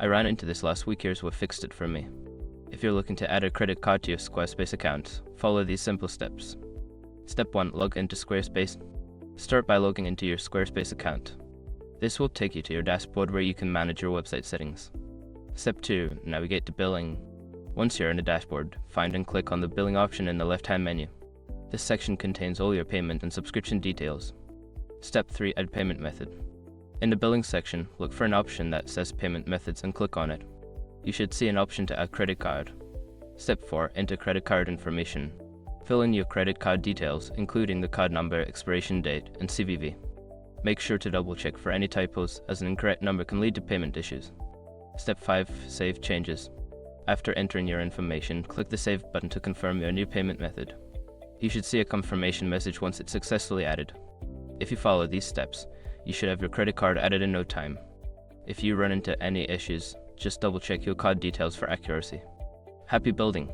I ran into this last week. Here's what fixed it for me. If you're looking to add a credit card to your Squarespace account, follow these simple steps. Step 1. Log into Squarespace. Start by logging into your Squarespace account. This will take you to your dashboard where you can manage your website settings. Step 2. Navigate to Billing. Once you're in the dashboard, find and click on the Billing option in the left-hand menu. This section contains all your payment and subscription details. Step 3. Add Payment Method. In the Billing section, look for an option that says Payment Methods and click on it. You should see an option to add credit card. Step 4. Enter credit card information. Fill in your credit card details, including the card number, expiration date, and CVV. Make sure to double-check for any typos, as an incorrect number can lead to payment issues. Step 5. Save changes. After entering your information, click the Save button to confirm your new payment method. You should see a confirmation message once it's successfully added. If you follow these steps, you should have your credit card added in no time. If you run into any issues, just double-check your card details for accuracy. Happy building!